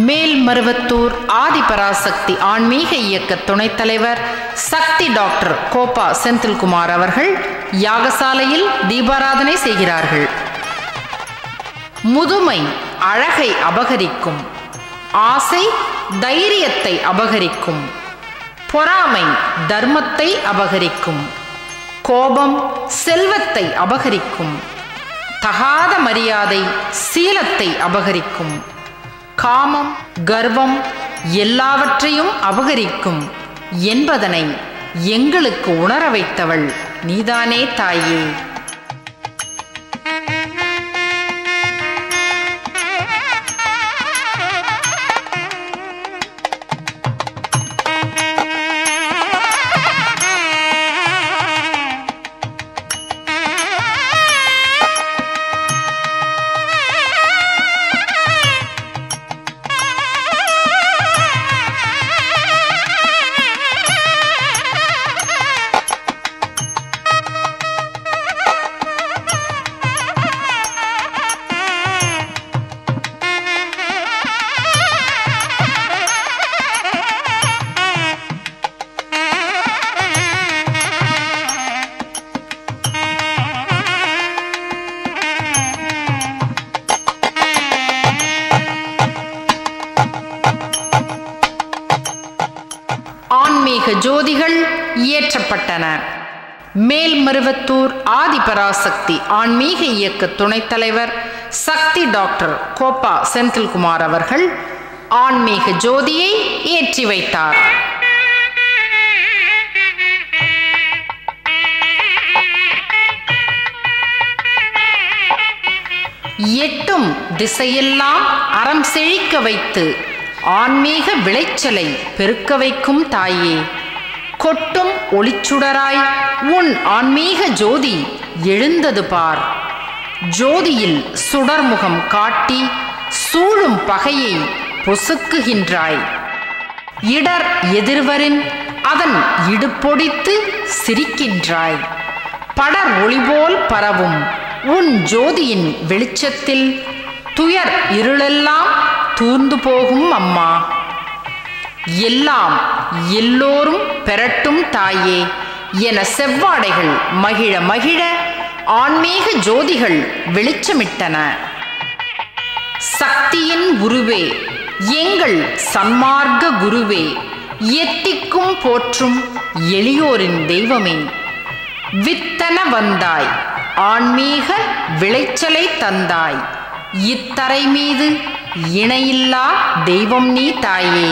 மேல்மருவத்தூர் ஆதிபராசக்தி ஆன்மீக இயக்க துணைத் தலைவர் சக்தி டாக்டர் கோப்பா செந்தில்குமார் அவர்கள் யாகசாலையில் தீபாராதனை செய்கிறார்கள். முதுமை அழகை அபகரிக்கும், ஆசை தைரியத்தை அபகரிக்கும், பொறாமை தர்மத்தை அபகரிக்கும், கோபம் செல்வத்தை அபகரிக்கும், தகாத மரியாதை சீலத்தை அபகரிக்கும், காமம் கர்வம் எல்லாவற்றையும் அபகரிக்கும் என்பதனை எங்களுக்கு உணர வைத்தவள் நீதானே தாயே. ஆன்மீக ஜோதிகள் ஏற்றப்பட்டன. மேல்மருவத்தூர் ஆதிபராசக்தி ஆன்மீக இயக்க துணைத் தலைவர் சக்தி டாக்டர் கோப்பா செந்தில்குமார் அவர்கள் ஆன்மீக ஜோதியை ஏற்றி வைத்தார். எட்டும் திசையெல்லாம் அறம் செழிக்க வைத்து ஆன்மீக விளைச்சலை பெருக்க வைக்கும் தாயே, கொட்டும் ஒளிச்சுடராய் உன் ஆன்மீக ஜோதி எழுந்தது பார். ஜோதியில் சுடர்முகம் காட்டி சூழும் பகையை பொசுக்குகின்றாய். இடர் எதிர்வரின் அதன் இடுப்பொடித்து சிரிக்கின்றாய். படர் ஒளிபோல் பரவும் உன் ஜோதியின் வெளிச்சத்தில் துயர் இருளெல்லாம் தூர்ந்து போகும் அம்மா. எல்லாம் எல்லோரும் பெறட்டும் தாயே என செவ்வாடைகள் மகிழ மகிழ ஆன்மீக ஜோதிகள் வெளிச்சமிட்டன. சக்தியின் உருவே, எங்கள் சன்மார்க்க குருவே, எத்திக்கும் போற்றும் எளியோரின் தெய்வமே, வித்தன வந்தாய், ஆன்மீக விளைச்சலை தந்தாய், இத்தரை மீது இணையில்லா தெய்வம் நீ தாயே.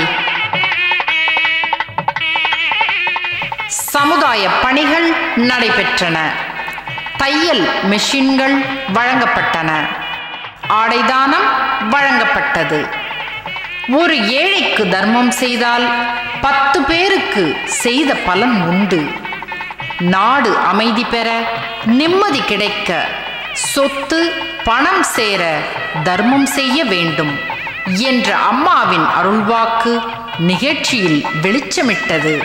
சமுதாய பணிகள் நடைபெற்றன. தையல் மெஷின்கள் வழங்கப்பட்டன. ஆடைதானம் வழங்கப்பட்டது. ஒரு ஏழைக்கு தர்மம் செய்தால் 10 பேருக்கு செய்த பலன் உண்டு. நாடு அமைதி பெற, நிம்மதி கிடைக்க, சொத்து பணம் சேர தர்மம் செய்ய வேண்டும் என்ற அம்மாவின் அருள்வாக்கு நிகழ்ச்சியில் வெளிச்சமிட்டது.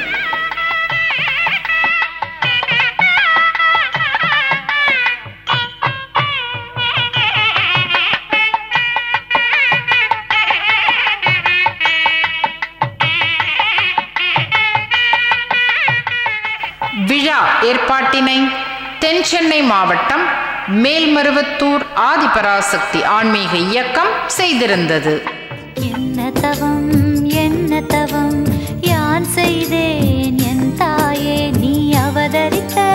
விழா ஏற்பாட்டினை தென் சென்னை மாவட்டம் மேல்மருவத்தூர் ஆதிபராசக்தி ஆன்மீக இயக்கம் செய்திருந்தது. என்ன தவம் யான் செய்தேன் என் தாயே, நீ அவதரித்த